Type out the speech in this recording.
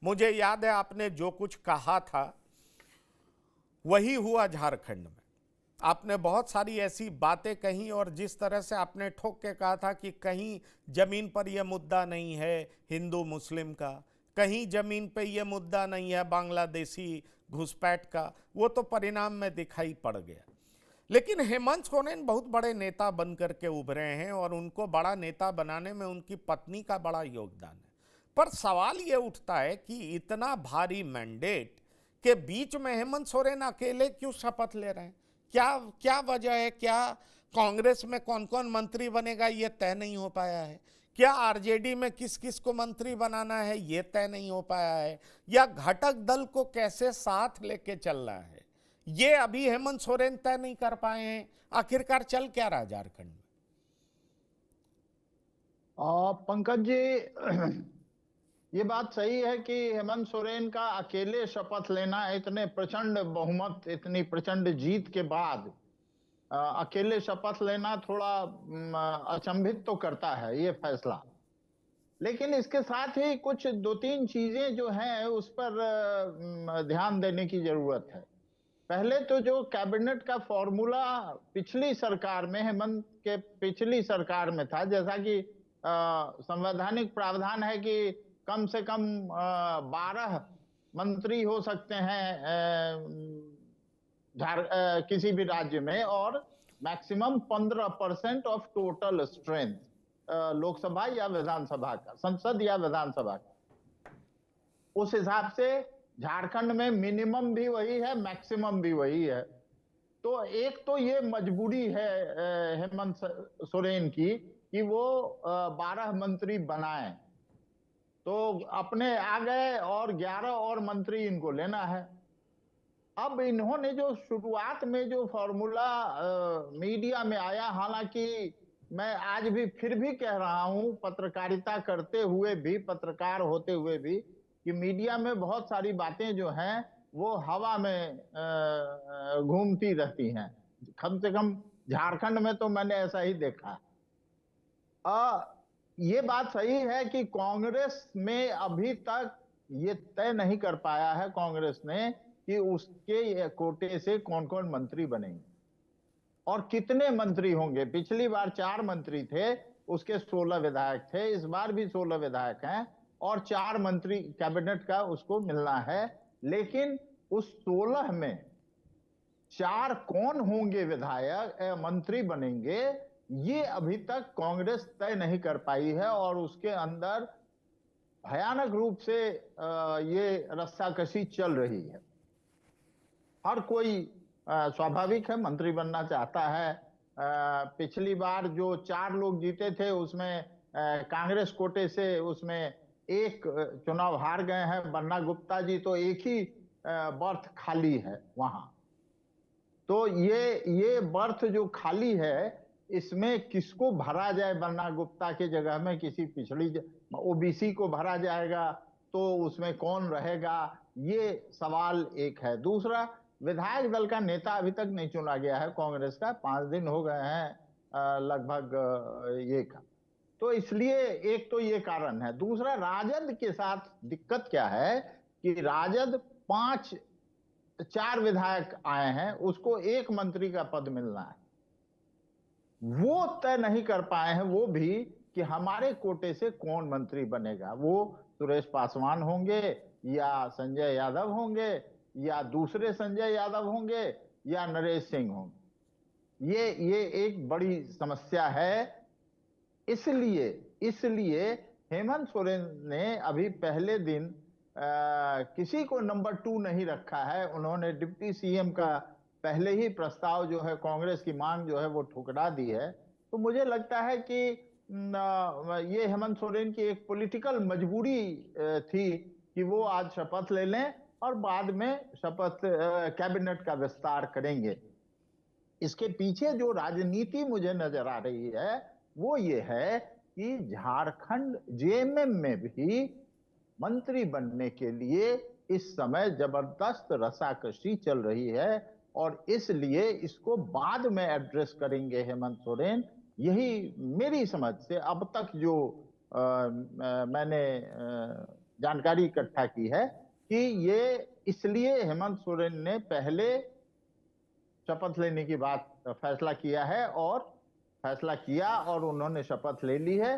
मुझे याद है आपने जो कुछ कहा था वही हुआ झारखंड में। आपने बहुत सारी ऐसी बातें कही और जिस तरह से आपने ठोक के कहा था कि कहीं जमीन पर यह मुद्दा नहीं है हिंदू मुस्लिम का, कहीं जमीन पे यह मुद्दा नहीं है बांग्लादेशी घुसपैठ का, वो तो परिणाम में दिखाई पड़ गया। लेकिन हेमंत सोरेन बहुत बड़े नेता बन करके उभरे हैं और उनको बड़ा नेता बनाने में उनकी पत्नी का बड़ा योगदान है। पर सवाल ये उठता है कि इतना भारी मैंडेट के बीच में हेमंत सोरेन अकेले क्यों शपथ ले रहे हैं? क्या क्या वजह है? क्या कांग्रेस में कौन कौन मंत्री बनेगा ये तय नहीं हो पाया है? क्या आरजेडी में किस किस को मंत्री बनाना है ये तय नहीं हो पाया है? या घटक दल को कैसे साथ लेके चलना है ये अभी हेमंत सोरेन तय नहीं कर पाए हैं? आखिरकार चल क्या रहा झारखंड में? पंकज जी, ये बात सही है कि हेमंत सोरेन का अकेले शपथ लेना इतने प्रचंड बहुमत, इतनी प्रचंड जीत के बाद अकेले शपथ लेना थोड़ा अचंभित तो करता है ये फैसला। लेकिन इसके साथ ही कुछ दो तीन चीजें जो हैं उस पर ध्यान देने की जरूरत है। पहले तो जो कैबिनेट का फॉर्मूला पिछली सरकार में, हेमंत के पिछली सरकार में था, जैसा कि संवैधानिक प्रावधान है कि कम से कम 12 मंत्री हो सकते हैं किसी भी राज्य में, और maximum 15% of total strength Lok Sabha या विधानसभा का, संसद या विधानसभा का। उस हिसाब से झारखंड में मिनिमम भी वही है, मैक्सिमम भी वही है। तो एक तो ये मजबूरी है हेमंत सोरेन की कि वो 12 मंत्री बनाएं, तो अपने आ गए और 11 और मंत्री इनको लेना है। अब इन्होंने जो शुरुआत में जो फॉर्मूला मीडिया में आया, हालांकि मैं आज भी फिर भी कह रहा हूं, पत्रकारिता करते हुए भी, पत्रकार होते हुए भी, कि मीडिया में बहुत सारी बातें जो हैं वो हवा में घूमती रहती हैं। कम से कम झारखंड में तो मैंने ऐसा ही देखा। ये बात सही है कि कांग्रेस में अभी तक ये तय नहीं कर पाया है कांग्रेस ने कि उसके कोटे से कौन कौन मंत्री बनेंगे और कितने मंत्री होंगे। पिछली बार 4 मंत्री थे, उसके 16 विधायक थे, इस बार भी 16 विधायक हैं और 4 मंत्री कैबिनेट का उसको मिलना है। लेकिन उस 16 में 4 कौन होंगे विधायक, मंत्री बनेंगे, ये अभी तक कांग्रेस तय नहीं कर पाई है और उसके अंदर भयानक रूप से ये रस्साकशी चल रही है। हर कोई स्वाभाविक है मंत्री बनना चाहता है। पिछली बार जो 4 लोग जीते थे उसमें कांग्रेस कोटे से उसमें एक चुनाव हार गए हैं, बन्ना गुप्ता जी, तो एक ही बर्थ खाली है वहां। तो ये बर्थ जो खाली है इसमें किसको भरा जाए? बन्ना गुप्ता के जगह में किसी पिछड़ी ओबीसी को भरा जाएगा तो उसमें कौन रहेगा, ये सवाल एक है। दूसरा, विधायक दल का नेता अभी तक नहीं चुना गया है कांग्रेस का, 5 दिन हो गए हैं लगभग ये का। तो इसलिए एक तो ये कारण है। दूसरा, राजद के साथ दिक्कत क्या है कि राजद 4 विधायक आए हैं, उसको 1 मंत्री का पद मिलना है। वो तय नहीं कर पाए हैं वो भी कि हमारे कोटे से कौन मंत्री बनेगा। वो सुरेश पासवान होंगे या संजय यादव होंगे या दूसरे संजय यादव होंगे या नरेश सिंह होंगे। ये एक बड़ी समस्या है। इसलिए हेमंत सोरेन ने अभी पहले दिन किसी को नंबर 2 नहीं रखा है। उन्होंने डिप्टी सीएम का पहले ही प्रस्ताव जो है, कांग्रेस की मांग जो है वो ठुकरा दी है। तो मुझे लगता है कि ये हेमंत सोरेन की एक पॉलिटिकल मजबूरी थी कि वो आज शपथ ले लें और बाद में शपथ कैबिनेट का विस्तार करेंगे। इसके पीछे जो राजनीति मुझे नजर आ रही है वो ये है कि झारखंड जेएमएम में भी मंत्री बनने के लिए इस समय जबरदस्त रसाकशी चल रही है और इसलिए इसको बाद में एड्रेस करेंगे हेमंत सोरेन। यही मेरी समझ से अब तक जो मैंने जानकारी इकट्ठा की है कि ये इसलिए हेमंत सोरेन ने पहले शपथ लेने की बात फैसला किया है और फैसला किया और उन्होंने शपथ ले ली है